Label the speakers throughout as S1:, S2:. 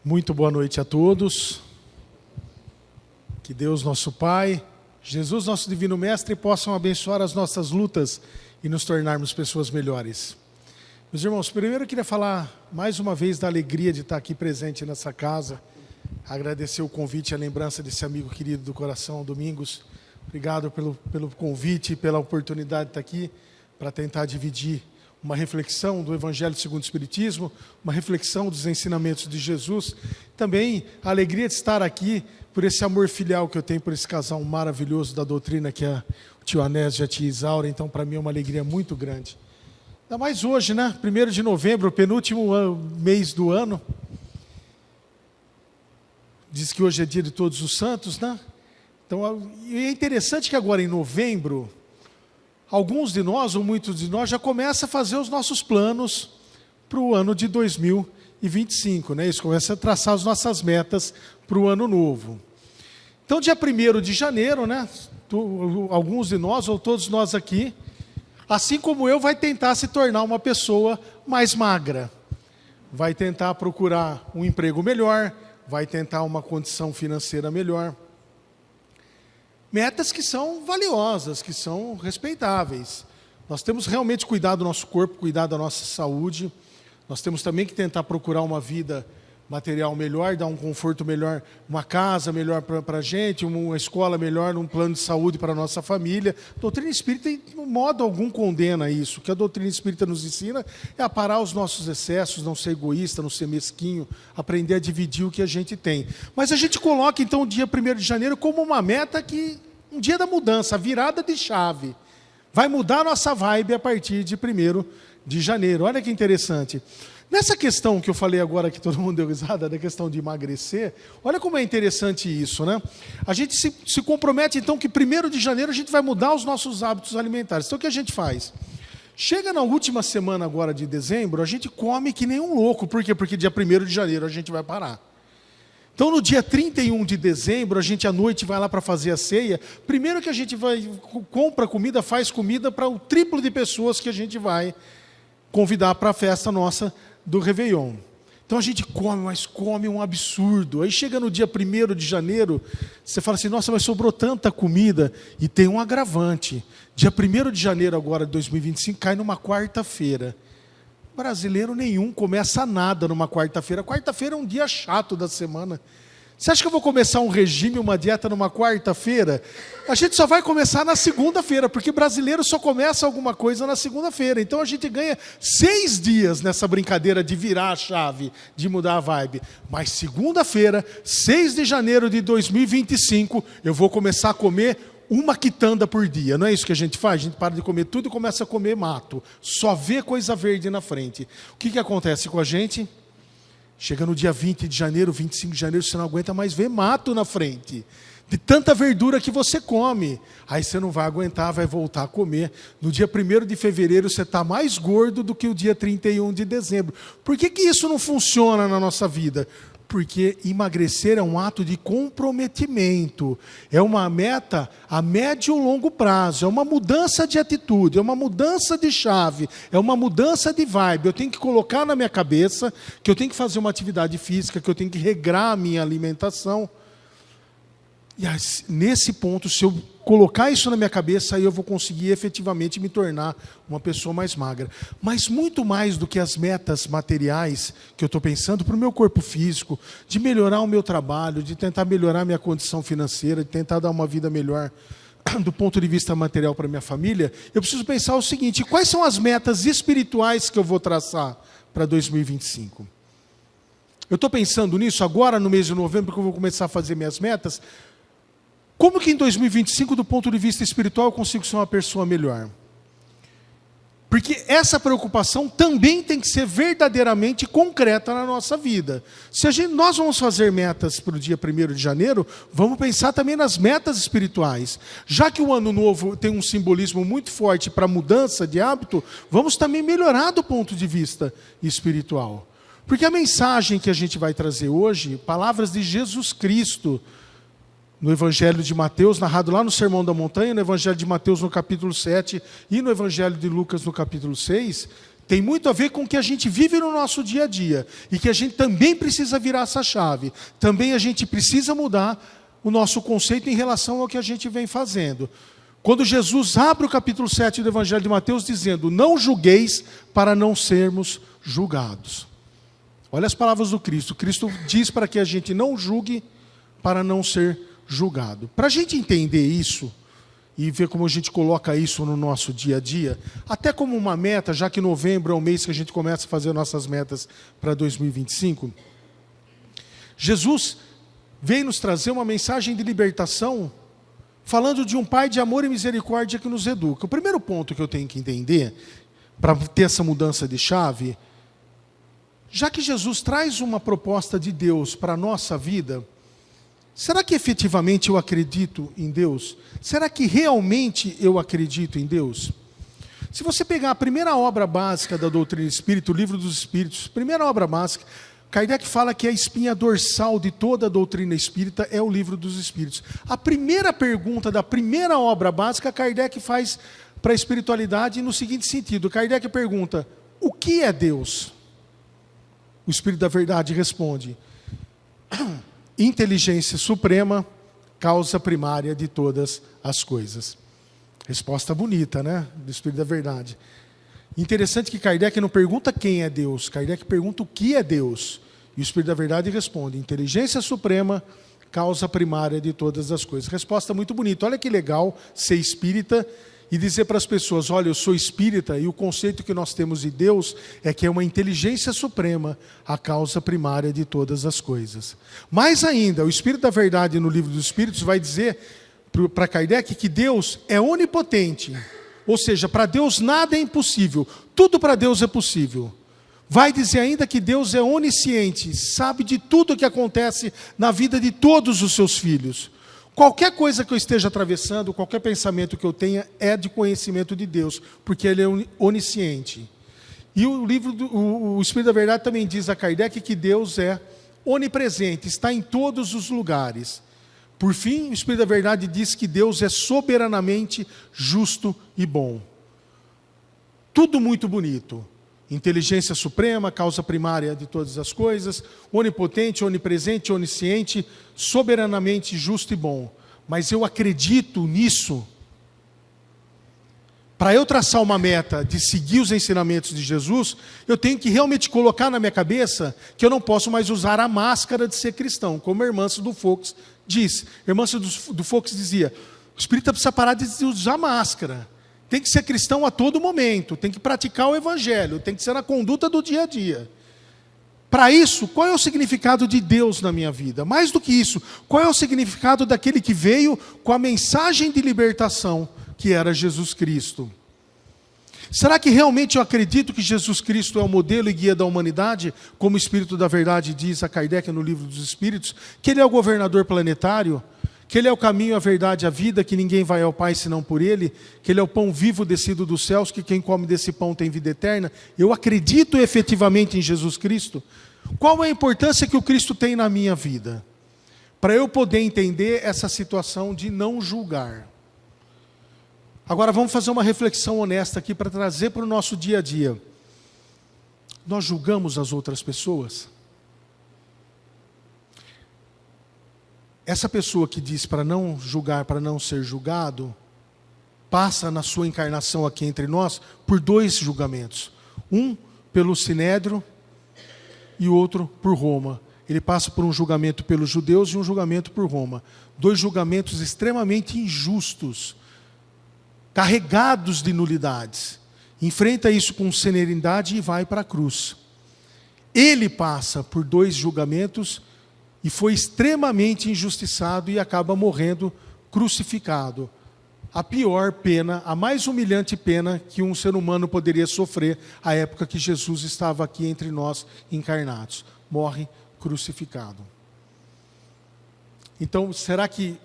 S1: Muito boa noite a todos. Que Deus, nosso Pai, Jesus, nosso Divino Mestre, possam abençoar as nossas lutas e nos tornarmos pessoas melhores. Meus irmãos, primeiro eu queria falar mais uma vez da alegria de estar aqui presente nessa casa. Agradecer o convite e a lembrança desse amigo querido do coração, Domingos. Obrigado pelo convite e pela oportunidade de estar aqui para tentar dividir uma reflexão do Evangelho segundo o Espiritismo, uma reflexão dos ensinamentos de Jesus. Também a alegria de estar aqui por esse amor filial que eu tenho por esse casal maravilhoso da doutrina, que é o tio Anésio e a tia Isaura. Então, para mim é uma alegria muito grande. Ainda mais hoje, né? 1º de novembro, penúltimo mês do ano. Diz que hoje é dia de Todos os Santos, né? Então, é interessante que agora em novembro, alguns de nós, ou muitos de nós, já começam a fazer os nossos planos para o ano de 2025, né? Isso começa a traçar as nossas metas para o ano novo. Então, dia 1º de janeiro, né? Alguns de nós, ou todos nós aqui, assim como eu, vai tentar se tornar uma pessoa mais magra. Vai tentar procurar um emprego melhor, vai tentar uma condição financeira melhor. Metas que são valiosas, que são respeitáveis. Nós temos realmente que cuidar do nosso corpo, cuidar da nossa saúde. Nós temos também que tentar procurar uma vida material melhor, dar um conforto melhor, uma casa melhor para a gente, uma escola melhor, um plano de saúde para a nossa família. A doutrina espírita, de modo algum, condena isso. O que a doutrina espírita nos ensina é a parar os nossos excessos, não ser egoísta, não ser mesquinho, aprender a dividir o que a gente tem. Mas a gente coloca, então, o dia 1º de janeiro como uma meta que, um dia da mudança, a virada de chave. Vai mudar a nossa vibe a partir de 1º de janeiro. Olha que interessante. Nessa questão que eu falei agora, que todo mundo deu risada, da questão de emagrecer, olha como é interessante isso, né? A gente se compromete, então, que 1º de janeiro a gente vai mudar os nossos hábitos alimentares. Então, o que a gente faz? Chega na última semana agora de dezembro, a gente come que nem um louco. Por quê? Porque dia 1º de janeiro a gente vai parar. Então, no dia 31 de dezembro, a gente à noite vai lá para fazer a ceia. Primeiro que a gente compra comida, faz comida para o triplo de pessoas que a gente vai convidar para a festa nossa do Réveillon. Então a gente come, mas come um absurdo. Aí chega no dia 1º de janeiro, você fala assim, nossa, mas sobrou tanta comida. E tem um agravante. Dia 1º de janeiro agora de 2025 cai numa quarta-feira. Brasileiro nenhum começa nada numa quarta-feira. Quarta-feira é um dia chato da semana. Você acha que eu vou começar um regime, uma dieta numa quarta-feira? A gente só vai começar na segunda-feira, porque brasileiro só começa alguma coisa na segunda-feira. Então a gente ganha 6 dias nessa brincadeira de virar a chave, de mudar a vibe. Mas segunda-feira, 6 de janeiro de 2025, eu vou começar a comer uma quitanda por dia. Não é isso que a gente faz? A gente para de comer tudo e começa a comer mato. Só vê coisa verde na frente. O que acontece com a gente? Chega no dia 20 de janeiro, 25 de janeiro, você não aguenta mais ver mato na frente. De tanta verdura que você come. Aí você não vai aguentar, vai voltar a comer. No dia 1º de fevereiro, você está mais gordo do que o dia 31 de dezembro. Por que isso não funciona na nossa vida? Porque emagrecer é um ato de comprometimento. É uma meta a médio ou longo prazo. É uma mudança de atitude, é uma mudança de chave, é uma mudança de vibe. Eu tenho que colocar na minha cabeça que eu tenho que fazer uma atividade física, que eu tenho que regrar a minha alimentação. E nesse ponto, se eu colocar isso na minha cabeça, aí eu vou conseguir efetivamente me tornar uma pessoa mais magra. Mas muito mais do que as metas materiais que eu estou pensando para o meu corpo físico, de melhorar o meu trabalho, de tentar melhorar a minha condição financeira, de tentar dar uma vida melhor do ponto de vista material para a minha família, eu preciso pensar o seguinte, quais são as metas espirituais que eu vou traçar para 2025? Eu estou pensando nisso agora, no mês de novembro, que eu vou começar a fazer minhas metas. Como que em 2025, do ponto de vista espiritual, eu consigo ser uma pessoa melhor? Porque essa preocupação também tem que ser verdadeiramente concreta na nossa vida. Se nós vamos fazer metas para o dia 1º de janeiro, vamos pensar também nas metas espirituais. Já que o ano novo tem um simbolismo muito forte para mudança de hábito, vamos também melhorar do ponto de vista espiritual. Porque a mensagem que a gente vai trazer hoje, palavras de Jesus Cristo, no Evangelho de Mateus, narrado lá no Sermão da Montanha, no Evangelho de Mateus no capítulo 7 e no Evangelho de Lucas no capítulo 6, Tem muito a ver com o que a gente vive no nosso dia a dia. E que a gente também precisa virar essa chave. Também a gente precisa mudar o nosso conceito em relação ao que a gente vem fazendo. Quando Jesus abre o capítulo 7 do Evangelho de Mateus dizendo: não julgueis para não sermos julgados. Olha as palavras do Cristo. Cristo diz para que a gente não julgue para não ser julgado. Para a gente entender isso e ver como a gente coloca isso no nosso dia a dia, até como uma meta, já que novembro é o mês que a gente começa a fazer nossas metas para 2025, Jesus veio nos trazer uma mensagem de libertação, falando de um Pai de amor e misericórdia que nos educa. O primeiro ponto que eu tenho que entender, para ter essa mudança de chave, já que Jesus traz uma proposta de Deus para a nossa vida, será que efetivamente eu acredito em Deus? Será que realmente eu acredito em Deus? Se você pegar a primeira obra básica da doutrina espírita, o Livro dos Espíritos, primeira obra básica, Kardec fala que a espinha dorsal de toda a doutrina espírita é o Livro dos Espíritos. A primeira pergunta da primeira obra básica, Kardec faz para a espiritualidade no seguinte sentido. Kardec pergunta: o que é Deus? O Espírito da Verdade responde: inteligência suprema, causa primária de todas as coisas. Resposta bonita, né? Do Espírito da Verdade. Interessante que Kardec não pergunta quem é Deus, Kardec pergunta o que é Deus. E o Espírito da Verdade responde: inteligência suprema, causa primária de todas as coisas. Resposta muito bonita. Olha que legal ser espírita e dizer para as pessoas: olha, eu sou espírita e o conceito que nós temos de Deus é que é uma inteligência suprema, a causa primária de todas as coisas. Mais ainda, o Espírito da Verdade no Livro dos Espíritos vai dizer para Kardec que Deus é onipotente, ou seja, para Deus nada é impossível, tudo para Deus é possível. Vai dizer ainda que Deus é onisciente, sabe de tudo o que acontece na vida de todos os seus filhos. Qualquer coisa que eu esteja atravessando, qualquer pensamento que eu tenha, é de conhecimento de Deus, porque Ele é onisciente. E o Espírito da Verdade também diz a Kardec que Deus é onipresente, está em todos os lugares. Por fim, o Espírito da Verdade diz que Deus é soberanamente justo e bom. Tudo muito bonito. Inteligência suprema, causa primária de todas as coisas, onipotente, onipresente, onisciente, soberanamente justo e bom. Mas eu acredito nisso. Para eu traçar uma meta de seguir os ensinamentos de Jesus, eu tenho que realmente colocar na minha cabeça que eu não posso mais usar a máscara de ser cristão, como a irmã do Fox diz. A irmã do Fox dizia: o espírita precisa parar de usar máscara. Tem que ser cristão a todo momento, tem que praticar o evangelho, tem que ser na conduta do dia a dia. Para isso, qual é o significado de Deus na minha vida? Mais do que isso, qual é o significado daquele que veio com a mensagem de libertação, que era Jesus Cristo? Será que realmente eu acredito que Jesus Cristo é o modelo e guia da humanidade, como o Espírito da Verdade diz a Kardec no Livro dos Espíritos, que Ele é o governador planetário, que Ele é o caminho, a verdade, a vida, que ninguém vai ao Pai senão por Ele, que Ele é o pão vivo descido dos céus, que quem come desse pão tem vida eterna? Eu acredito efetivamente em Jesus Cristo? Qual é a importância que o Cristo tem na minha vida? Para eu poder entender essa situação de não julgar. Agora vamos fazer uma reflexão honesta aqui para trazer para o nosso dia a dia. Nós julgamos as outras pessoas? Essa pessoa que diz para não julgar, para não ser julgado, passa na sua encarnação aqui entre nós por dois julgamentos. Um pelo Sinédrio e o outro por Roma. Ele passa por um julgamento pelos judeus e um julgamento por Roma. Dois julgamentos extremamente injustos, carregados de nulidades. Enfrenta isso com serenidade e vai para a cruz. Ele passa por dois julgamentos e foi extremamente injustiçado e acaba morrendo crucificado. A pior pena, a mais humilhante pena que um ser humano poderia sofrer à época que Jesus estava aqui entre nós encarnados. Morre crucificado. Então, será que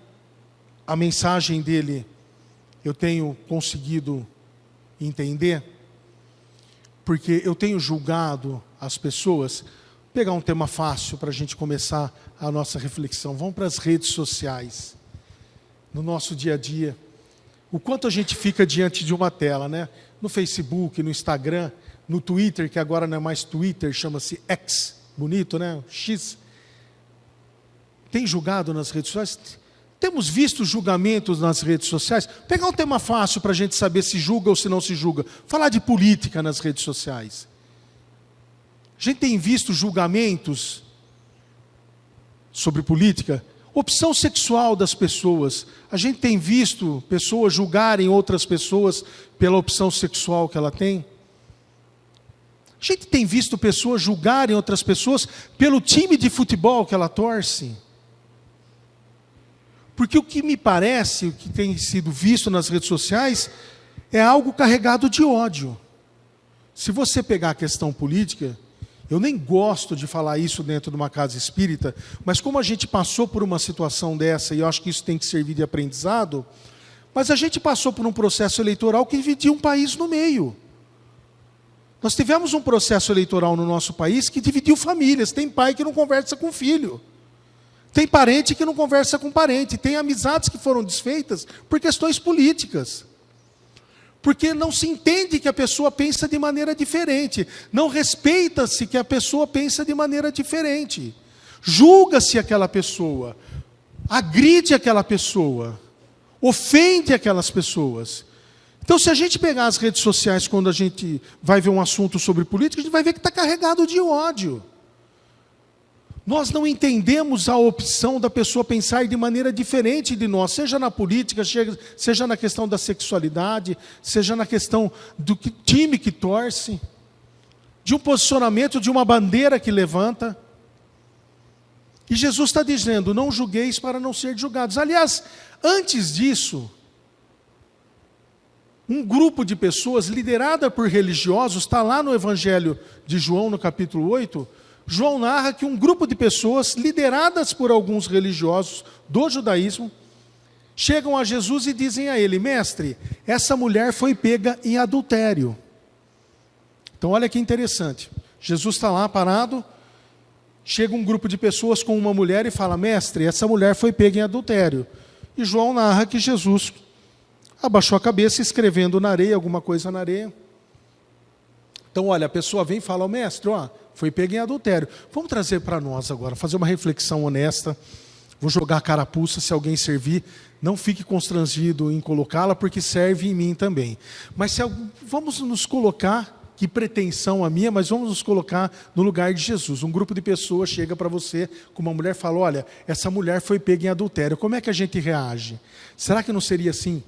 S1: a mensagem dele eu tenho conseguido entender? Porque eu tenho julgado as pessoas. Vou pegar um tema fácil para a gente começar a nossa reflexão. Vamos para as redes sociais. No nosso dia a dia. O quanto a gente fica diante de uma tela, né? No Facebook, no Instagram, no Twitter, que agora não é mais Twitter, chama-se X, bonito, né? X. Tem julgado nas redes sociais? Temos visto julgamentos nas redes sociais? Pegar um tema fácil para a gente saber se julga ou se não se julga. Falar de política nas redes sociais. A gente tem visto julgamentos sobre política. Opção sexual das pessoas. A gente tem visto pessoas julgarem outras pessoas pela opção sexual que ela tem. A gente tem visto pessoas julgarem outras pessoas pelo time de futebol que ela torce. Porque o que me parece, o que tem sido visto nas redes sociais, é algo carregado de ódio. Se você pegar a questão política, eu nem gosto de falar isso dentro de uma casa espírita, mas como a gente passou por uma situação dessa, e eu acho que isso tem que servir de aprendizado, mas a gente passou por um processo eleitoral que dividiu um país no meio. Nós tivemos um processo eleitoral no nosso país que dividiu famílias. Tem pai que não conversa com filho. Tem parente que não conversa com parente. Tem amizades que foram desfeitas por questões políticas. Porque não se entende que a pessoa pensa de maneira diferente. Não respeita-se que a pessoa pensa de maneira diferente. Julga-se aquela pessoa. Agride aquela pessoa. Ofende aquelas pessoas. Então, se a gente pegar as redes sociais quando a gente vai ver um assunto sobre política, a gente vai ver que está carregado de ódio. Nós não entendemos a opção da pessoa pensar de maneira diferente de nós, seja na política, seja na questão da sexualidade, seja na questão do time que torce, de um posicionamento, de uma bandeira que levanta. E Jesus está dizendo, não julgueis para não ser julgados. Aliás, antes disso, um grupo de pessoas liderada por religiosos, está lá no Evangelho de João, no capítulo 8, João narra que um grupo de pessoas, lideradas por alguns religiosos do judaísmo, chegam a Jesus e dizem a ele, mestre, essa mulher foi pega em adultério. Então olha que interessante, Jesus está lá parado, chega um grupo de pessoas com uma mulher e fala, mestre, essa mulher foi pega em adultério. E João narra que Jesus abaixou a cabeça escrevendo na areia, alguma coisa na areia. Então olha, a pessoa vem e fala, mestre, foi pego em adultério. Vamos trazer para nós agora, fazer uma reflexão honesta. Vou jogar a carapuça, se alguém servir, não fique constrangido em colocá-la, porque serve em mim também. Mas vamos nos colocar, que pretensão a minha, mas vamos nos colocar no lugar de Jesus. Um grupo de pessoas chega para você, com uma mulher, e fala, olha, essa mulher foi pega em adultério. Como é que a gente reage? Será que não seria assim?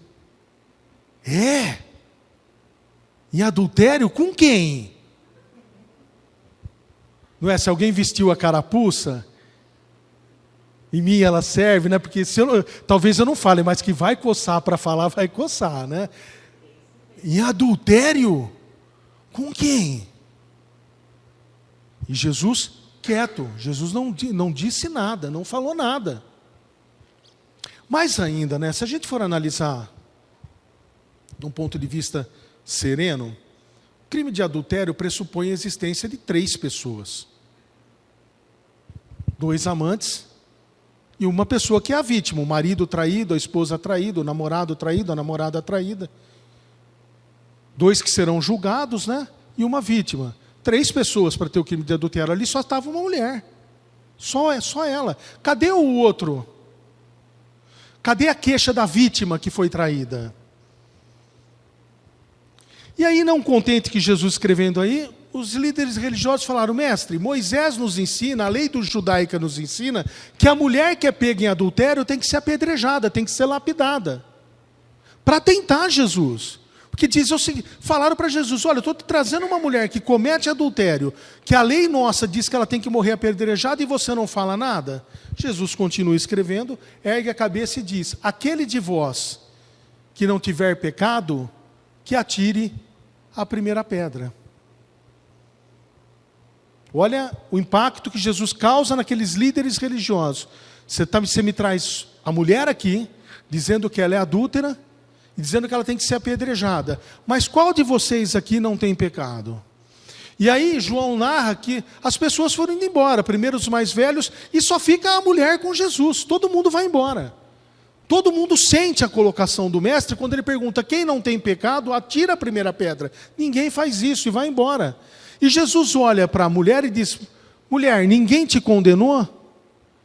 S1: Em adultério com quem? Não é? Se alguém vestiu a carapuça, em mim ela serve, né? Porque talvez eu não fale, mas que vai coçar para falar, vai coçar, né? Em adultério? Com quem? E Jesus quieto, Jesus não disse nada, não falou nada. Mais ainda, né? Se a gente for analisar de um ponto de vista sereno, o crime de adultério pressupõe a existência de 3 pessoas. 2 amantes e uma pessoa que é a vítima, o marido traído, a esposa traída, o namorado traído, a namorada traída. 2 que serão julgados, né? E uma vítima. 3 pessoas para ter o crime de adultério. Ali só estava uma mulher. Só ela. Cadê o outro? Cadê a queixa da vítima que foi traída? E aí, não contente que Jesus escrevendo aí, os líderes religiosos falaram, mestre, Moisés nos ensina, a lei judaica nos ensina, que a mulher que é pega em adultério tem que ser apedrejada, tem que ser lapidada. Para tentar Jesus. Porque diz o seguinte, falaram para Jesus, olha, eu estou te trazendo uma mulher que comete adultério, que a lei nossa diz que ela tem que morrer apedrejada e você não fala nada. Jesus continua escrevendo, ergue a cabeça e diz, aquele de vós que não tiver pecado, que atire a primeira pedra. Olha o impacto que Jesus causa naqueles líderes religiosos. Você me traz a mulher aqui, dizendo que ela é adúltera, e dizendo que ela tem que ser apedrejada. Mas qual de vocês aqui não tem pecado? E aí João narra que as pessoas foram indo embora, primeiro os mais velhos, e só fica a mulher com Jesus, todo mundo vai embora. Todo mundo sente a colocação do mestre quando ele pergunta: quem não tem pecado, atira a primeira pedra. Ninguém faz isso e vai embora. E Jesus olha para a mulher e diz: mulher, ninguém te condenou?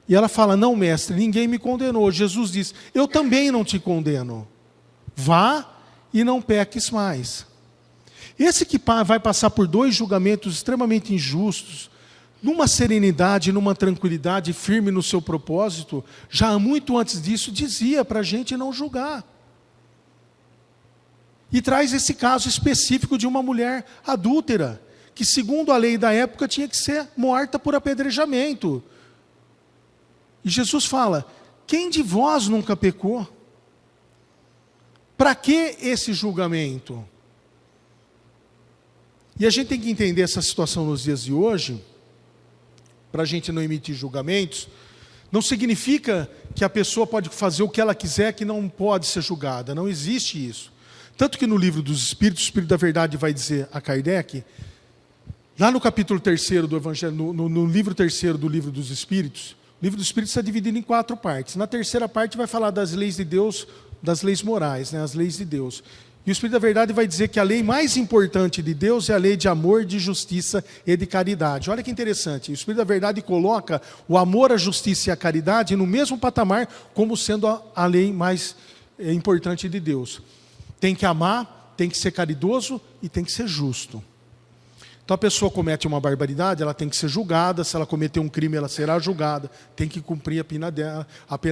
S1: E ela fala: não, mestre, ninguém me condenou. Jesus diz: eu também não te condeno. Vá e não peques mais. Esse que vai passar por 2 julgamentos extremamente injustos, numa serenidade, numa tranquilidade, firme no seu propósito, já muito antes disso dizia para a gente não julgar. E traz esse caso específico de uma mulher adúltera, que segundo a lei da época tinha que ser morta por apedrejamento. E Jesus fala: quem de vós nunca pecou? Para que esse julgamento? E a gente tem que entender essa situação nos dias de hoje, para a gente não emitir julgamentos. Não significa que a pessoa pode fazer o que ela quiser, que não pode ser julgada. Não existe isso. Tanto que no livro dos Espíritos, o Espírito da Verdade vai dizer a Kardec, lá no capítulo 3 do Evangelho, no livro 3 do Livro dos Espíritos, o Livro dos Espíritos está dividido em 4 partes. Na terceira parte vai falar das leis de Deus, das leis morais, né, as leis de Deus. E o Espírito da Verdade vai dizer que a lei mais importante de Deus é a lei de amor, de justiça e de caridade. Olha que interessante, o Espírito da Verdade coloca o amor, a justiça e a caridade no mesmo patamar como sendo a lei mais importante de Deus. Tem que amar, tem que ser caridoso e tem que ser justo. Então a pessoa comete uma barbaridade, ela tem que ser julgada. Se ela cometer um crime, ela será julgada, tem que cumprir a pena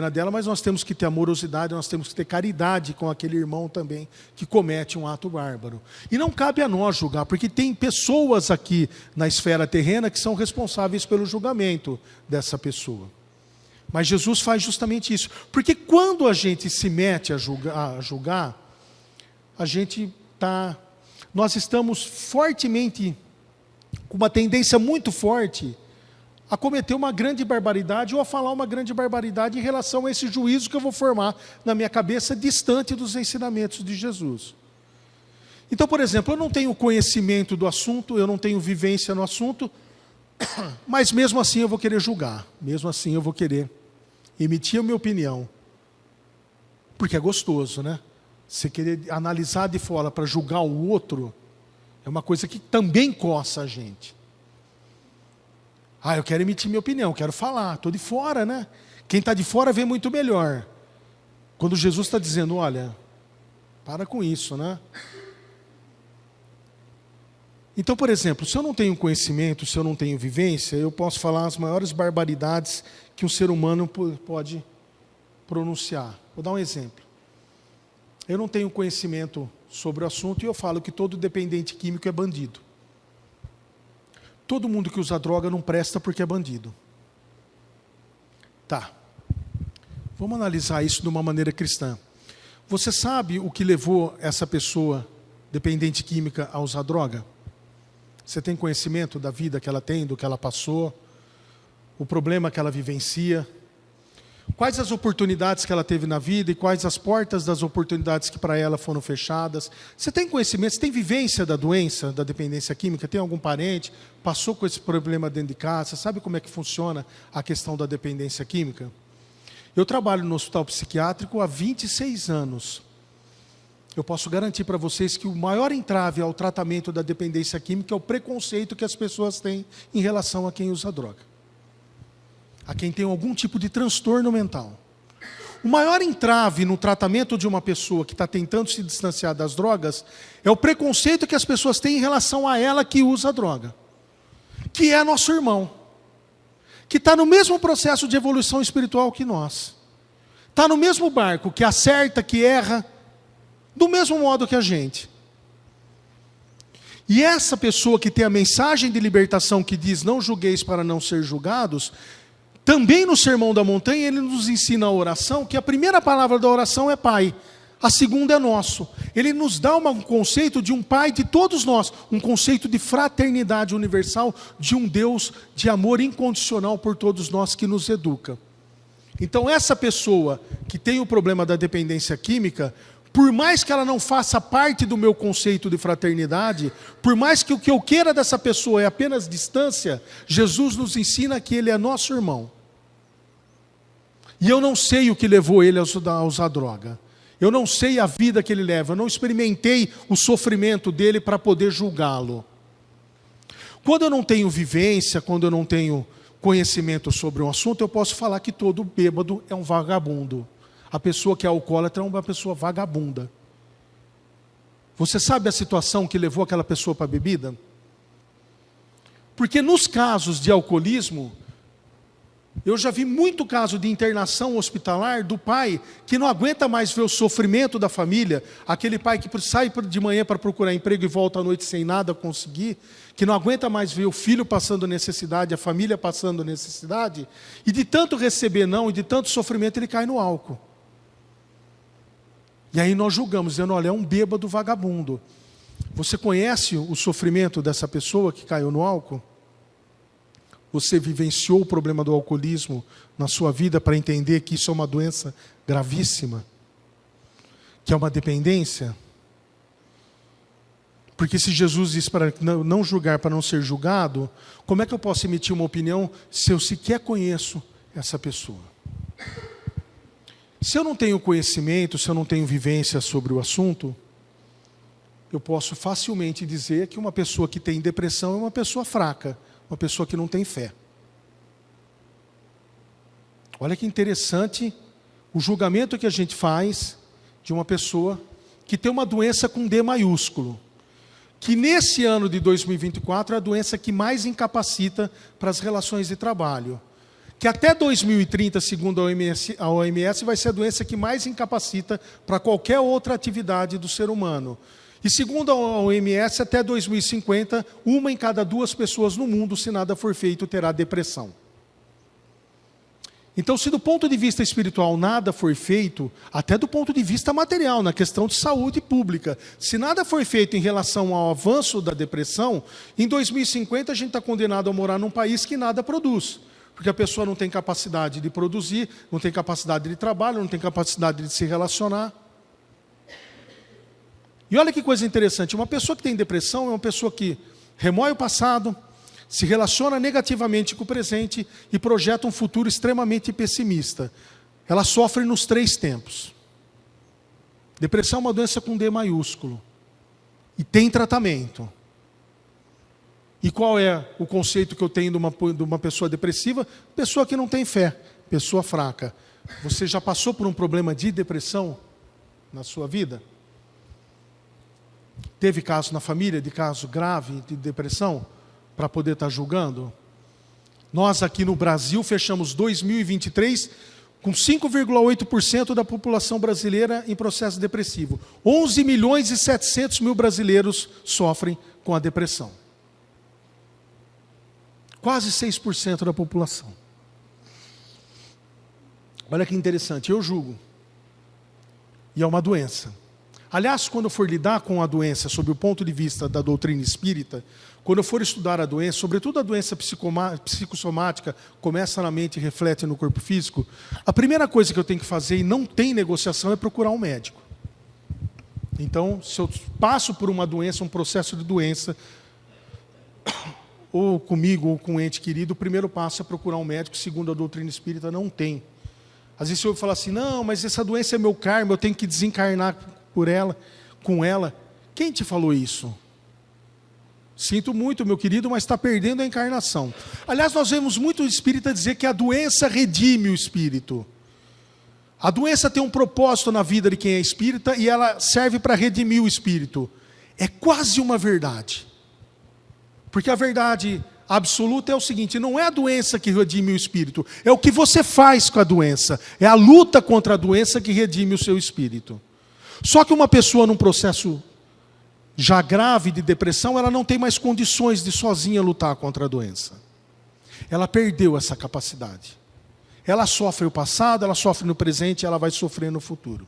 S1: dela, mas nós temos que ter amorosidade, nós temos que ter caridade com aquele irmão também que comete um ato bárbaro. E não cabe a nós julgar, porque tem pessoas aqui na esfera terrena que são responsáveis pelo julgamento dessa pessoa. Mas Jesus faz justamente isso, porque quando a gente se mete a julgar, nós estamos fortemente, com uma tendência muito forte, a cometer uma grande barbaridade ou a falar uma grande barbaridade em relação a esse juízo que eu vou formar na minha cabeça, distante dos ensinamentos de Jesus. Então, por exemplo, eu não tenho conhecimento do assunto, eu não tenho vivência no assunto, mas mesmo assim eu vou querer julgar, mesmo assim eu vou querer emitir a minha opinião, porque é gostoso, né? Você querer analisar de fora para julgar o outro, é uma coisa que também coça a gente. Eu quero emitir minha opinião, quero falar, estou de fora, né? Quem está de fora vê muito melhor. Quando Jesus está dizendo: olha, para com isso, né? Então, por exemplo, se eu não tenho conhecimento, se eu não tenho vivência, eu posso falar as maiores barbaridades que um ser humano pode pronunciar. Vou dar um exemplo. Eu não tenho conhecimento sobre o assunto e eu falo que todo dependente químico é bandido. Todo mundo que usa droga não presta porque é bandido. Tá. Vamos analisar isso de uma maneira cristã. Você sabe o que levou essa pessoa dependente química a usar droga? Você tem conhecimento da vida que ela tem, do que ela passou, o problema que ela vivencia? Quais as oportunidades que ela teve na vida e quais as portas das oportunidades que para ela foram fechadas? Você tem conhecimento, você tem vivência da doença, da dependência química? Tem algum parente, passou com esse problema dentro de casa? Sabe como é que funciona a questão da dependência química? Eu trabalho no hospital psiquiátrico há 26 anos. Eu posso garantir para vocês que o maior entrave ao tratamento da dependência química é o preconceito que as pessoas têm em relação a quem usa droga, a quem tem algum tipo de transtorno mental. O maior entrave no tratamento de uma pessoa que está tentando se distanciar das drogas é o preconceito que as pessoas têm em relação a ela que usa a droga, que é nosso irmão, que está no mesmo processo de evolução espiritual que nós, está no mesmo barco, que acerta, que erra, do mesmo modo que a gente. E essa pessoa que tem a mensagem de libertação que diz: não julgueis para não ser julgados, também no Sermão da Montanha ele nos ensina a oração, que a primeira palavra da oração é Pai, a segunda é nosso. Ele nos dá um conceito de um Pai de todos nós, um conceito de fraternidade universal, de um Deus de amor incondicional por todos nós que nos educa. Então essa pessoa que tem o problema da dependência química, por mais que ela não faça parte do meu conceito de fraternidade, por mais que o que eu queira dessa pessoa é apenas distância, Jesus nos ensina que ele é nosso irmão. E eu não sei o que levou ele a usar droga. Eu não sei a vida que ele leva. Eu não experimentei o sofrimento dele para poder julgá-lo. Quando eu não tenho vivência, quando eu não tenho conhecimento sobre um assunto, eu posso falar que todo bêbado é um vagabundo. A pessoa que é alcoólatra é uma pessoa vagabunda. Você sabe a situação que levou aquela pessoa para a bebida? Porque nos casos de alcoolismo, eu já vi muito caso de internação hospitalar do pai que não aguenta mais ver o sofrimento da família, aquele pai que sai de manhã para procurar emprego e volta à noite sem nada conseguir, que não aguenta mais ver o filho passando necessidade, a família passando necessidade, e de tanto receber não, e de tanto sofrimento, ele cai no álcool. E aí nós julgamos, dizendo, olha, é um bêbado vagabundo. Você conhece o sofrimento dessa pessoa que caiu no álcool? Você vivenciou o problema do alcoolismo na sua vida para entender que isso é uma doença gravíssima? Que é uma dependência? Porque se Jesus diz para não julgar, para não ser julgado, como é que eu posso emitir uma opinião se eu sequer conheço essa pessoa? Se eu não tenho conhecimento, se eu não tenho vivência sobre o assunto, eu posso facilmente dizer que uma pessoa que tem depressão é uma pessoa fraca, uma pessoa que não tem fé. Olha que interessante o julgamento que a gente faz de uma pessoa que tem uma doença com D maiúsculo, que nesse ano de 2024 é a doença que mais incapacita para as relações de trabalho, que até 2030, segundo a OMS, vai ser a doença que mais incapacita para qualquer outra atividade do ser humano. E segundo a OMS, até 2050, 1 em cada 2 pessoas no mundo, se nada for feito, terá depressão. Então, se do ponto de vista espiritual nada for feito, até do ponto de vista material, na questão de saúde pública, se nada for feito em relação ao avanço da depressão, em 2050 a gente está condenado a morar num país que nada produz. Porque a pessoa não tem capacidade de produzir, não tem capacidade de trabalho, não tem capacidade de se relacionar. E olha que coisa interessante, uma pessoa que tem depressão é uma pessoa que remoe o passado, se relaciona negativamente com o presente e projeta um futuro extremamente pessimista. Ela sofre nos 3 tempos. Depressão é uma doença com D maiúsculo. E tem tratamento. E qual é o conceito que eu tenho de uma pessoa depressiva? Pessoa que não tem fé, pessoa fraca. Você já passou por um problema de depressão na sua vida? Teve caso na família de caso grave de depressão para poder estar julgando? Nós aqui no Brasil fechamos 2023 com 5,8% da população brasileira em processo depressivo. 11 milhões e 700 mil brasileiros sofrem com a depressão. Quase 6% da população. Olha que interessante, eu julgo. E é uma doença. Aliás, quando eu for lidar com a doença, sob o ponto de vista da doutrina espírita, quando eu for estudar a doença, sobretudo a doença psicossomática, começa na mente e reflete no corpo físico, a primeira coisa que eu tenho que fazer, e não tem negociação, é procurar um médico. Então, se eu passo por uma doença, um processo de doença, ou comigo, ou com um ente querido, o primeiro passo é procurar um médico, segundo a doutrina espírita, não tem. Às vezes eu falo assim, não, mas essa doença é meu karma, eu tenho que desencarnar com ela. Quem te falou isso? Sinto muito, meu querido, mas está perdendo a encarnação. Aliás, nós vemos muito o espírita dizer que a doença redime o espírito. A doença tem um propósito na vida de quem é espírita e ela serve para redimir o espírito. É quase uma verdade. Porque a verdade absoluta é o seguinte, não é a doença que redime o espírito, é o que você faz com a doença. É a luta contra a doença que redime o seu espírito. Só que uma pessoa num processo já grave de depressão, ela não tem mais condições de sozinha lutar contra a doença. Ela perdeu essa capacidade. Ela sofre o passado, ela sofre no presente, ela vai sofrer no futuro.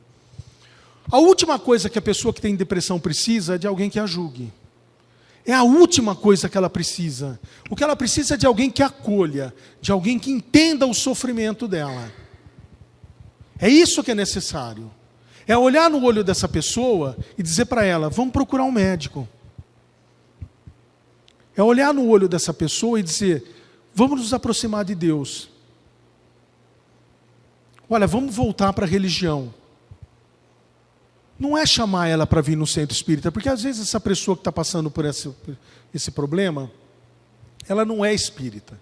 S1: A última coisa que a pessoa que tem depressão precisa é de alguém que a julgue. É a última coisa que ela precisa. O que ela precisa é de alguém que a acolha, de alguém que entenda o sofrimento dela. É isso que é necessário. É olhar no olho dessa pessoa e dizer para ela, vamos procurar um médico. É olhar no olho dessa pessoa e dizer, vamos nos aproximar de Deus. olha, vamos voltar para a religião. Não é chamar ela para vir no centro espírita, porque às vezes essa pessoa que está passando por esse problema, ela não é espírita.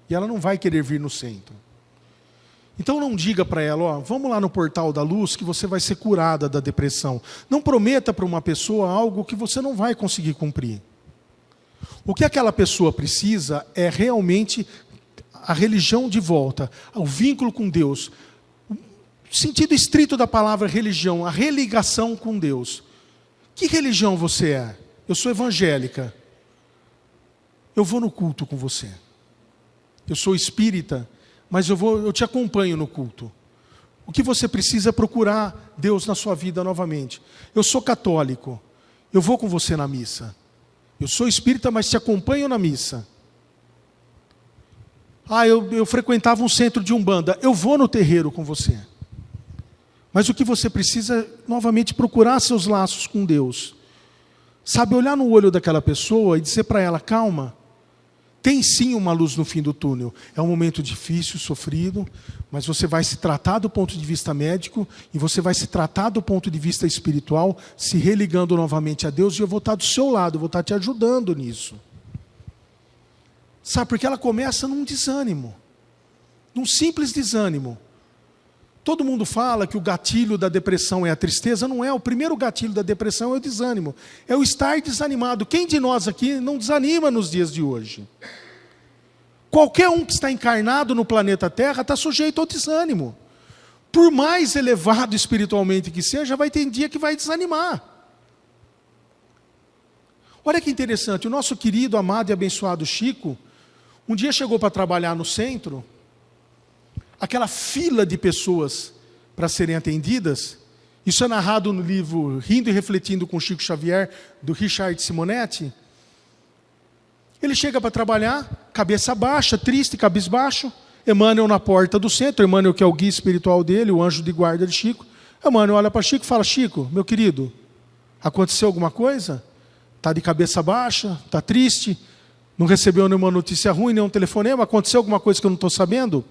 S1: E ela não vai querer vir no centro. Então não diga para ela, ó, vamos lá no portal da luz que você vai ser curada da depressão. Não prometa para uma pessoa algo que você não vai conseguir cumprir. O que aquela pessoa precisa é realmente a religião de volta, o vínculo com Deus. O sentido estrito da palavra religião, a religação com Deus. Que religião você é? Eu sou evangélica. Eu vou no culto com você. Eu sou espírita, mas eu te acompanho no culto. O que você precisa é procurar Deus na sua vida novamente. Eu sou católico. Eu vou com você na missa. Eu sou espírita, mas te acompanho na missa. Eu frequentava um centro de umbanda. Eu vou no terreiro com você. Mas o que você precisa é, novamente, procurar seus laços com Deus. Sabe, olhar no olho daquela pessoa e dizer para ela, calma, tem sim uma luz no fim do túnel. É um momento difícil, sofrido, mas você vai se tratar do ponto de vista médico e você vai se tratar do ponto de vista espiritual, se religando novamente a Deus, e eu vou estar do seu lado, eu vou estar te ajudando nisso. Sabe, porque ela começa num desânimo, num simples desânimo. Todo mundo fala que o gatilho da depressão é a tristeza. Não é. O primeiro gatilho da depressão é o desânimo. É o estar desanimado. Quem de nós aqui não desanima nos dias de hoje? Qualquer um que está encarnado no planeta Terra está sujeito ao desânimo. Por mais elevado espiritualmente que seja, vai ter dia que vai desanimar. Olha que interessante. O nosso querido, amado e abençoado Chico, um dia chegou para trabalhar no centro. Aquela fila de pessoas para serem atendidas, isso é narrado no livro Rindo e Refletindo com Chico Xavier, do Richard Simonetti. Ele chega para trabalhar, cabeça baixa, triste, cabisbaixo. Emmanuel na porta do centro, Emmanuel que é o guia espiritual dele, o anjo de guarda de Chico. Emmanuel olha para Chico e fala, Chico, meu querido, aconteceu alguma coisa? Está de cabeça baixa, está triste, não recebeu nenhuma notícia ruim, nenhum telefonema, aconteceu alguma coisa que eu não estou sabendo?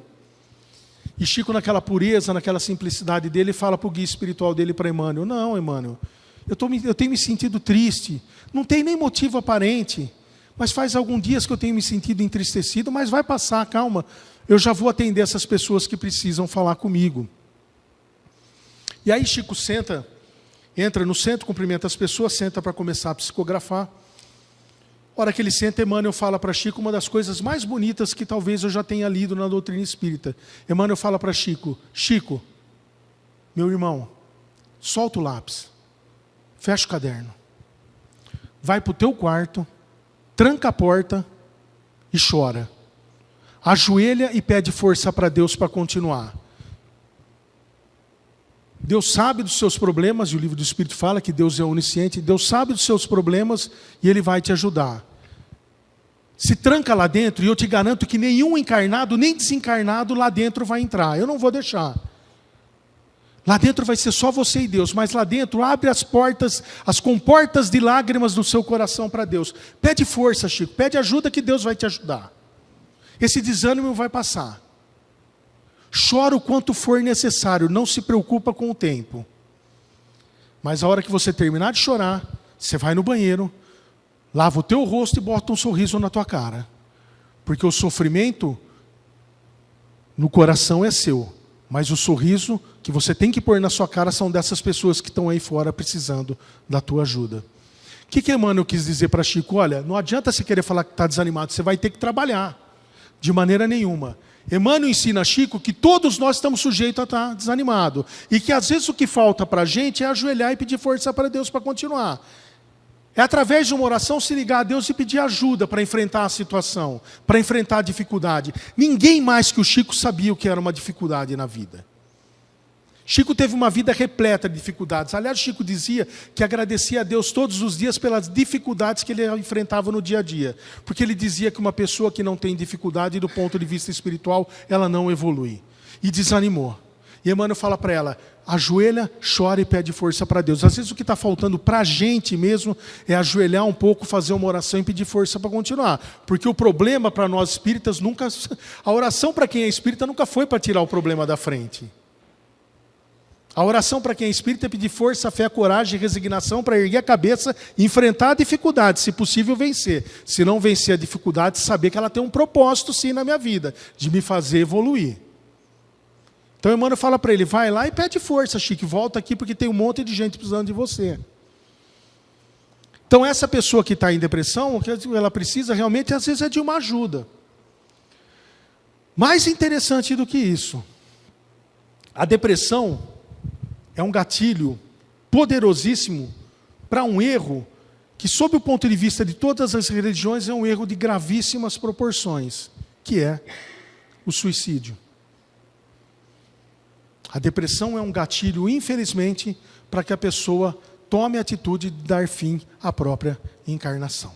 S1: E Chico, naquela pureza, naquela simplicidade dele, fala para o guia espiritual dele, para Emmanuel, não, Emmanuel, eu tenho me sentido triste, não tem nem motivo aparente, mas faz alguns dias que eu tenho me sentido entristecido, mas vai passar, calma, eu já vou atender essas pessoas que precisam falar comigo. E aí Chico senta, entra no centro, cumprimenta as pessoas, senta para começar a psicografar. A hora que ele senta, Emmanuel fala para Chico uma das coisas mais bonitas que talvez eu já tenha lido na doutrina espírita. Emmanuel fala para Chico, Chico, meu irmão, solta o lápis, fecha o caderno, vai para o teu quarto, tranca a porta e chora. Ajoelha e pede força para Deus para continuar. Deus sabe dos seus problemas, e o livro do Espírito fala que Deus é onisciente, Deus sabe dos seus problemas e Ele vai te ajudar. Se tranca lá dentro e eu te garanto que nenhum encarnado, nem desencarnado lá dentro vai entrar, eu não vou deixar. Lá dentro vai ser só você e Deus, mas lá dentro abre as portas, as comportas de lágrimas do seu coração para Deus. Pede força, Chico, pede ajuda que Deus vai te ajudar. Esse desânimo vai passar. Chora o quanto for necessário, não se preocupa com o tempo. Mas a hora que você terminar de chorar, você vai no banheiro, lava o teu rosto e bota um sorriso na tua cara. Porque o sofrimento no coração é seu, mas o sorriso que você tem que pôr na sua cara são dessas pessoas que estão aí fora precisando da tua ajuda. O que Emmanuel quis dizer para Chico? Olha, não adianta você querer falar que está desanimado, você vai ter que trabalhar. De maneira nenhuma. Emmanuel ensina a Chico que todos nós estamos sujeitos a estar desanimados. E que às vezes o que falta para a gente é ajoelhar e pedir força para Deus para continuar. É através de uma oração se ligar a Deus e pedir ajuda para enfrentar a situação, para enfrentar a dificuldade. Ninguém mais que o Chico sabia o que era uma dificuldade na vida. Chico teve uma vida repleta de dificuldades. Aliás, Chico dizia que agradecia a Deus todos os dias pelas dificuldades que ele enfrentava no dia a dia. Porque ele dizia que uma pessoa que não tem dificuldade do ponto de vista espiritual, ela não evolui. E desanimou. E Emmanuel fala para ela, ajoelha, chora e pede força para Deus. Às vezes o que está faltando para a gente mesmo é ajoelhar um pouco, fazer uma oração e pedir força para continuar. Porque o problema para nós espíritas nunca... A oração para quem é espírita nunca foi para tirar o problema da frente. A oração para quem é espírita é pedir força, fé, coragem e resignação para erguer a cabeça e enfrentar a dificuldade, se possível vencer. Se não vencer a dificuldade, saber que ela tem um propósito sim na minha vida, de me fazer evoluir. Então Emmanuel fala para ele, vai lá e pede força, Chico, volta aqui porque tem um monte de gente precisando de você. Então essa pessoa que está em depressão, o que ela precisa realmente às vezes é de uma ajuda. Mais interessante do que isso, a depressão é um gatilho poderosíssimo para um erro que, sob o ponto de vista de todas as religiões, é um erro de gravíssimas proporções, que é o suicídio. A depressão é um gatilho, infelizmente, para que a pessoa tome a atitude de dar fim à própria encarnação.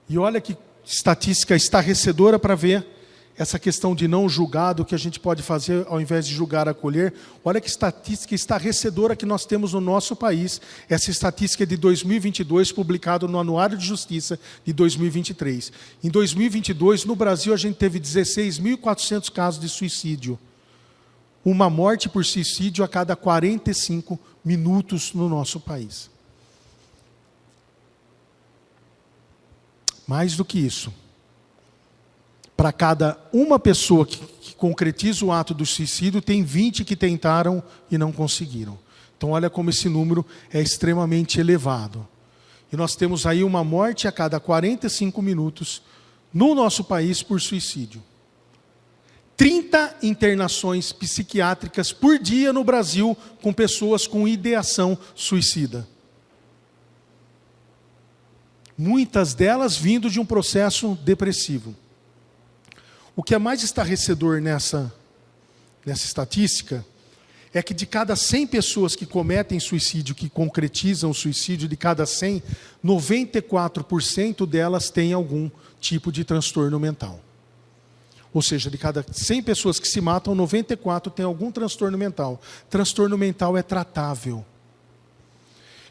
S1: E olha que estatística estarrecedora para ver essa questão de não julgado que a gente pode fazer ao invés de julgar, acolher. Olha que estatística estarrecedora que nós temos no nosso país. Essa estatística é de 2022, publicado no Anuário de Justiça de 2023. Em 2022, no Brasil, a gente teve 16.400 casos de suicídio. Uma morte por suicídio a cada 45 minutos no nosso país. Mais do que isso, para cada uma pessoa que concretiza o ato do suicídio, tem 20 que tentaram e não conseguiram. Então olha como esse número é extremamente elevado. E nós temos aí uma morte a cada 45 minutos no nosso país por suicídio. 30 internações psiquiátricas por dia no Brasil com pessoas com ideação suicida. Muitas delas vindo de um processo depressivo. O que é mais estarrecedor nessa estatística é que de cada 100 pessoas que cometem suicídio, que concretizam o suicídio, de cada 100, 94% delas têm algum tipo de transtorno mental. Ou seja, de cada 100 pessoas que se matam, 94 têm algum transtorno mental. Transtorno mental é tratável.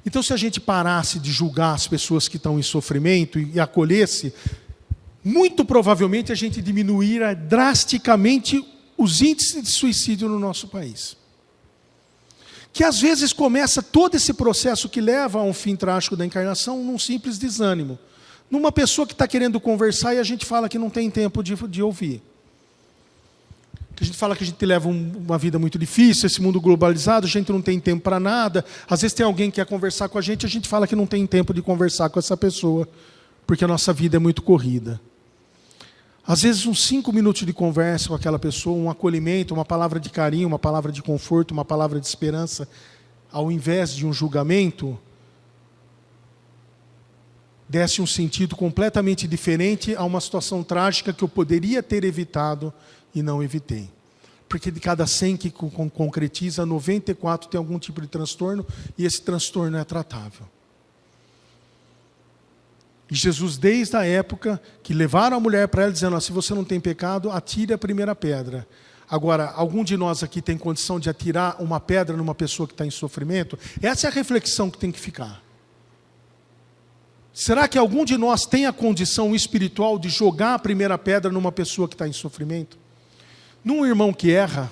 S1: Então, se a gente parasse de julgar as pessoas que estão em sofrimento e acolhesse, muito provavelmente a gente diminuiria drasticamente os índices de suicídio no nosso país. Que às vezes começa todo esse processo que leva a um fim trágico da encarnação num simples desânimo. Numa pessoa que está querendo conversar e a gente fala que não tem tempo de ouvir. Que a gente fala que a gente leva uma vida muito difícil, esse mundo globalizado, a gente não tem tempo para nada. Às vezes tem alguém que quer conversar com a gente fala que não tem tempo de conversar com essa pessoa, porque a nossa vida é muito corrida. Às vezes uns 5 minutos de conversa com aquela pessoa, um acolhimento, uma palavra de carinho, uma palavra de conforto, uma palavra de esperança, ao invés de um julgamento, desse um sentido completamente diferente a uma situação trágica que eu poderia ter evitado e não evitei. Porque de cada 100 que concretiza, 94 tem algum tipo de transtorno e esse transtorno é tratável. E Jesus, desde a época que levaram a mulher para ela, dizendo, se você não tem pecado, atire a primeira pedra. Agora, algum de nós aqui tem condição de atirar uma pedra numa pessoa que está em sofrimento? Essa é a reflexão que tem que ficar. Será que algum de nós tem a condição espiritual de jogar a primeira pedra numa pessoa que está em sofrimento? Num irmão que erra?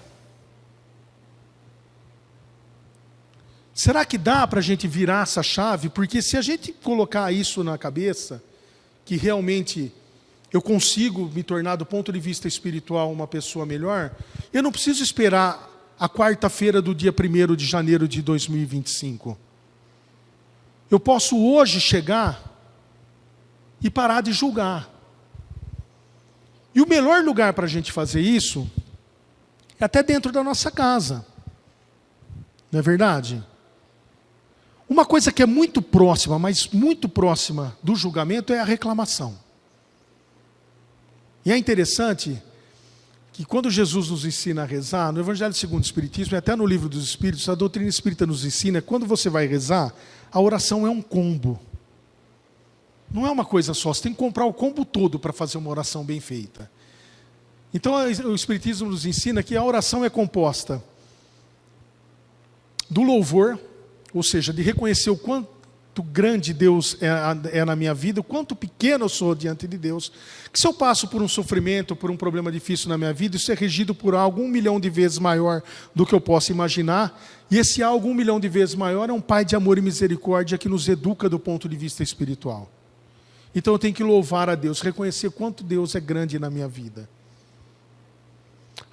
S1: Será que dá para a gente virar essa chave? Porque se a gente colocar isso na cabeça, que realmente eu consigo me tornar, do ponto de vista espiritual, uma pessoa melhor, eu não preciso esperar a quarta-feira do dia 1º de janeiro de 2025. Eu posso hoje chegar e parar de julgar. E o melhor lugar para a gente fazer isso é até dentro da nossa casa. Não é verdade? Uma coisa que é muito próxima, mas muito próxima do julgamento é a reclamação. E é interessante que quando Jesus nos ensina a rezar, no Evangelho segundo o Espiritismo, e até no Livro dos Espíritos, a doutrina espírita nos ensina, quando você vai rezar, a oração é um combo. Não é uma coisa só, você tem que comprar o combo todo para fazer uma oração bem feita. Então o Espiritismo nos ensina que a oração é composta do louvor, ou seja, de reconhecer o quanto grande Deus é na minha vida, o quanto pequeno eu sou diante de Deus, que se eu passo por um sofrimento, por um problema difícil na minha vida, isso é regido por algo 1 milhão de vezes maior do que eu posso imaginar, e esse algo 1 milhão de vezes maior é um Pai de amor e misericórdia que nos educa do ponto de vista espiritual. Então eu tenho que louvar a Deus, reconhecer quanto Deus é grande na minha vida.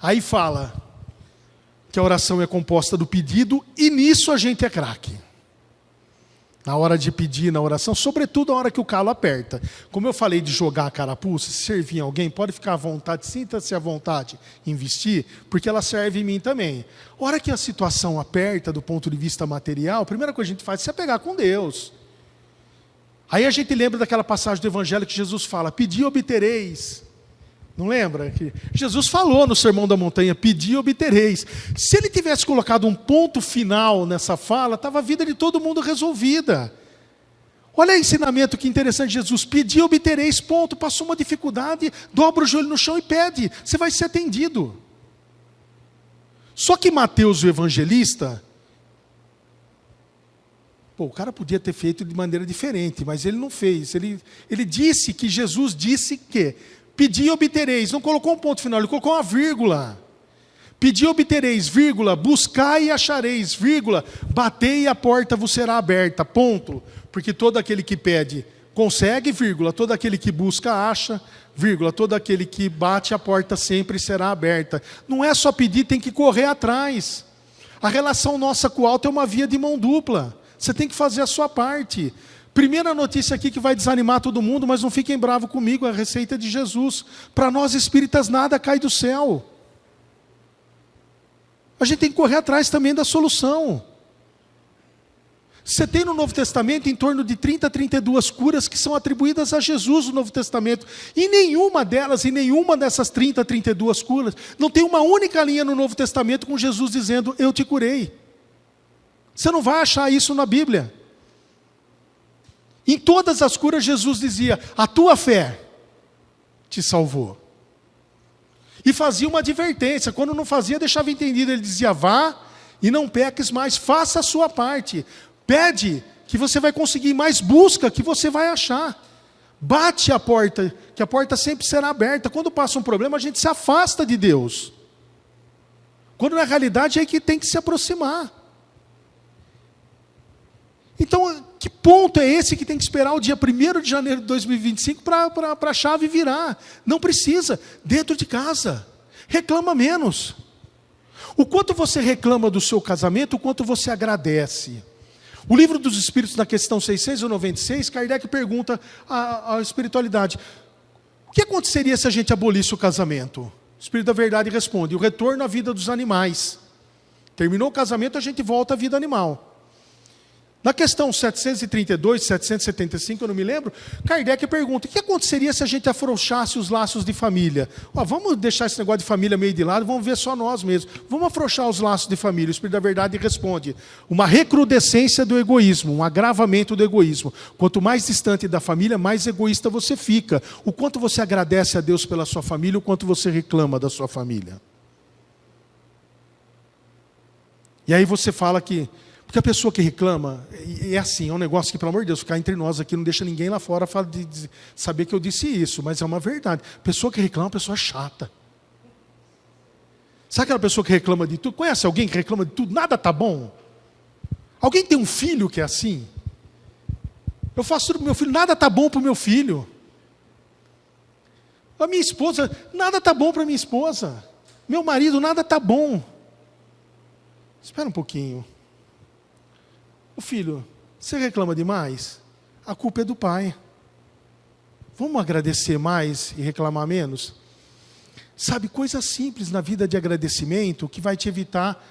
S1: Aí fala que a oração é composta do pedido, e nisso a gente é craque. Na hora de pedir, na oração, sobretudo na hora que o calo aperta. Como eu falei de jogar a carapuça, se servir em alguém, pode ficar à vontade, sinta-se à vontade em vestir, porque ela serve em mim também. A hora que a situação aperta do ponto de vista material, a primeira coisa que a gente faz é se apegar com Deus. Aí a gente lembra daquela passagem do Evangelho que Jesus fala, pedi e obtereis. Não lembra? Que Jesus falou no Sermão da Montanha, pedi e obtereis. Se ele tivesse colocado um ponto final nessa fala, estava a vida de todo mundo resolvida. Olha o ensinamento que interessante de Jesus, pedi e obtereis, ponto. Passou uma dificuldade, dobra o joelho no chão e pede, você vai ser atendido. Só que Mateus, o evangelista, o cara podia ter feito de maneira diferente, mas ele não fez. Ele disse que Jesus disse que pedi e obtereis, não colocou um ponto final, ele colocou uma vírgula. Pedi e obtereis, vírgula, buscai e achareis, vírgula, batei e a porta vos será aberta, ponto. Porque todo aquele que pede, consegue, vírgula, todo aquele que busca, acha, vírgula, todo aquele que bate, a porta sempre será aberta. Não é só pedir, tem que correr atrás. A relação nossa com o alto é uma via de mão dupla. Você tem que fazer a sua parte. Primeira notícia aqui que vai desanimar todo mundo, mas não fiquem bravos comigo, é a receita de Jesus. Para nós espíritas nada cai do céu. A gente tem que correr atrás também da solução. Você tem no Novo Testamento em torno de 30 a 32 curas que são atribuídas a Jesus no Novo Testamento. E nenhuma dessas 30 a 32 curas, não tem uma única linha no Novo Testamento com Jesus dizendo, eu te curei. Você não vai achar isso na Bíblia. Em todas as curas Jesus dizia, a tua fé te salvou. E fazia uma advertência, quando não fazia deixava entendido, ele dizia, vá e não peques mais, faça a sua parte. Pede que você vai conseguir, mais busca que você vai achar. Bate a porta, que a porta sempre será aberta. Quando passa um problema a gente se afasta de Deus. Quando na realidade é que tem que se aproximar. Então, que ponto é esse que tem que esperar o dia 1º de janeiro de 2025 para a chave virar? Não precisa, dentro de casa. Reclama menos. O quanto você reclama do seu casamento, o quanto você agradece. O Livro dos Espíritos, na questão 696, Kardec pergunta à espiritualidade, o que aconteceria se a gente abolisse o casamento? O Espírito da Verdade responde, o retorno à vida dos animais. Terminou o casamento, a gente volta à vida animal. Na questão 732, 775, eu não me lembro, Kardec pergunta, o que aconteceria se a gente afrouxasse os laços de família? Vamos deixar esse negócio de família meio de lado, vamos ver só nós mesmos. Vamos afrouxar os laços de família. O Espírito da Verdade responde, uma recrudescência do egoísmo, um agravamento do egoísmo. Quanto mais distante da família, mais egoísta você fica. O quanto você agradece a Deus pela sua família, o quanto você reclama da sua família. E aí você fala que porque a pessoa que reclama, é assim, é um negócio que, pelo amor de Deus, ficar entre nós aqui, não deixa ninguém lá fora de saber que eu disse isso, mas é uma verdade. A pessoa que reclama é uma pessoa chata. Sabe aquela pessoa que reclama de tudo? Conhece alguém que reclama de tudo? Nada está bom? Alguém tem um filho que é assim? Eu faço tudo para o meu filho, nada está bom para o meu filho. A minha esposa, nada está bom para a minha esposa. Meu marido, nada está bom. Espera um pouquinho. O filho, você reclama demais? A culpa é do pai. Vamos agradecer mais e reclamar menos? Sabe, coisa simples na vida de agradecimento que vai te evitar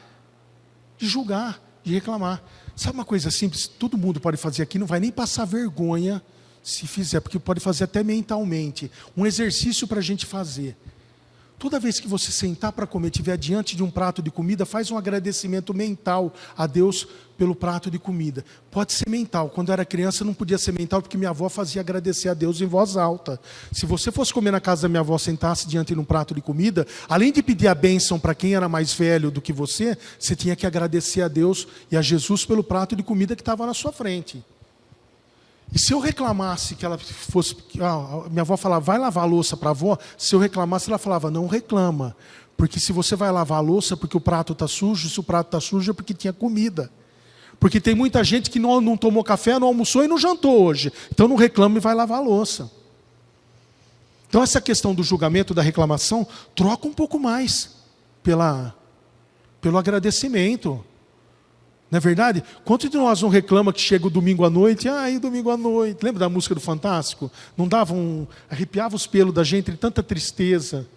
S1: de julgar, de reclamar. Sabe uma coisa simples? Todo mundo pode fazer aqui, não vai nem passar vergonha se fizer, porque pode fazer até mentalmente. Um exercício para a gente fazer. Toda vez que você sentar para comer, estiver diante de um prato de comida, faz um agradecimento mental a Deus pelo prato de comida. Pode ser mental. Quando eu era criança não podia ser mental, porque minha avó fazia agradecer a Deus em voz alta. Se você fosse comer na casa da minha avó, sentasse diante de um prato de comida, além de pedir a bênção para quem era mais velho do que você tinha que agradecer a Deus e a Jesus pelo prato de comida que estava na sua frente. E se eu reclamasse que ela fosse... minha avó falava, vai lavar a louça para a avó. Se eu reclamasse, ela falava, não reclama. Porque se você vai lavar a louça porque o prato está sujo, se o prato está sujo é porque tinha comida. Porque tem muita gente que não tomou café, não almoçou e não jantou hoje. Então não reclama e vai lavar a louça. Então essa questão do julgamento, da reclamação, troca um pouco mais pelo agradecimento. Não é verdade? Quantos de nós não reclama que chega o domingo à noite? E domingo à noite. Lembra da música do Fantástico? Não arrepiava os pelos da gente de tanta tristeza.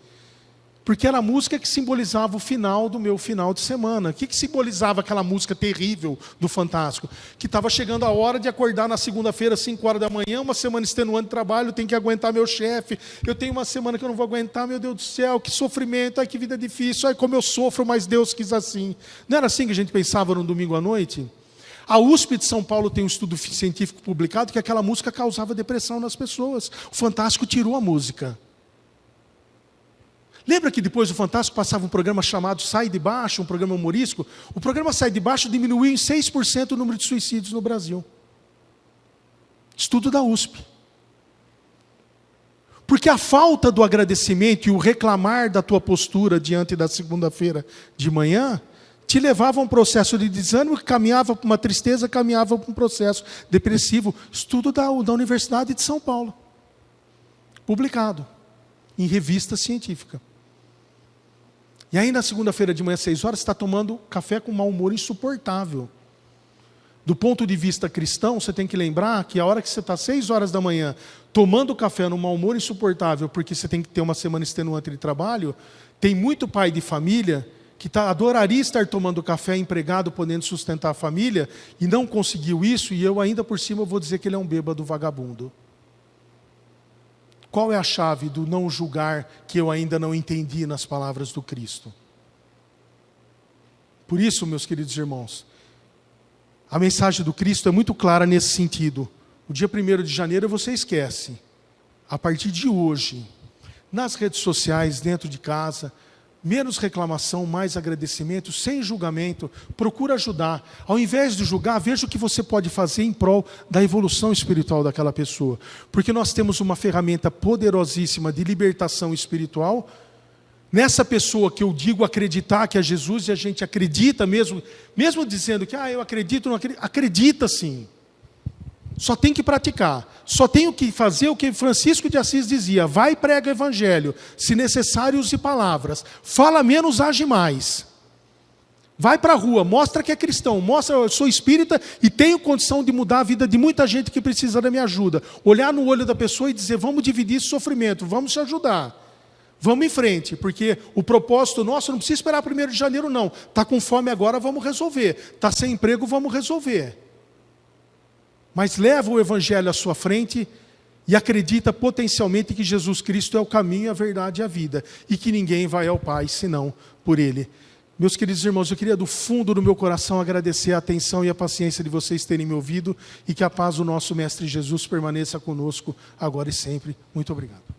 S1: Porque era a música que simbolizava o final do meu final de semana. O que simbolizava aquela música terrível do Fantástico? Que estava chegando a hora de acordar na segunda-feira, 5 horas da manhã, uma semana extenuante de trabalho, tenho que aguentar meu chefe, eu tenho uma semana que eu não vou aguentar, meu Deus do céu, que sofrimento, que vida difícil, como eu sofro, mas Deus quis assim. Não era assim que a gente pensava no domingo à noite? A USP de São Paulo tem um estudo científico publicado que aquela música causava depressão nas pessoas. O Fantástico tirou a música. Lembra que depois do Fantástico passava um programa chamado Sai de Baixo, um programa humorístico? O programa Sai de Baixo diminuiu em 6% o número de suicídios no Brasil. Estudo da USP. Porque a falta do agradecimento e o reclamar da tua postura diante da segunda-feira de manhã te levava a um processo de desânimo que caminhava para uma tristeza, caminhava para um processo depressivo. Estudo da Universidade de São Paulo. Publicado em revista científica. E aí na segunda-feira de manhã, 6 horas, você está tomando café com um mau humor insuportável. Do ponto de vista cristão, você tem que lembrar que a hora que você está 6 horas da manhã, tomando café num mau humor insuportável, porque você tem que ter uma semana extenuante de trabalho, tem muito pai de família que adoraria estar tomando café, empregado, podendo sustentar a família, e não conseguiu isso, e eu ainda por cima vou dizer que ele é um bêbado vagabundo. Qual é a chave do não julgar que eu ainda não entendi nas palavras do Cristo? Por isso, meus queridos irmãos, a mensagem do Cristo é muito clara nesse sentido. O dia 1º de janeiro você esquece. A partir de hoje, nas redes sociais, dentro de casa, menos reclamação, mais agradecimento, sem julgamento, procura ajudar. Ao invés de julgar, veja o que você pode fazer em prol da evolução espiritual daquela pessoa. Porque nós temos uma ferramenta poderosíssima de libertação espiritual. Nessa pessoa que eu digo acreditar que é Jesus, e a gente acredita mesmo dizendo que eu acredito, não acredito, acredita sim. Só tem que praticar. Só tem que fazer o que Francisco de Assis dizia. Vai e prega o evangelho. Se necessário, use palavras. Fala menos, age mais. Vai para a rua, mostra que é cristão. Mostra, eu sou espírita e tenho condição de mudar a vida de muita gente que precisa da minha ajuda. Olhar no olho da pessoa e dizer, vamos dividir esse sofrimento, vamos te ajudar. Vamos em frente, porque o propósito nosso não precisa esperar 1º de janeiro, não. Está com fome agora, vamos resolver. Está sem emprego, vamos resolver. Mas leva o evangelho à sua frente e acredita potencialmente que Jesus Cristo é o caminho, a verdade e a vida. E que ninguém vai ao Pai senão por Ele. Meus queridos irmãos, eu queria do fundo do meu coração agradecer a atenção e a paciência de vocês terem me ouvido. E que a paz do nosso Mestre Jesus permaneça conosco agora e sempre. Muito obrigado.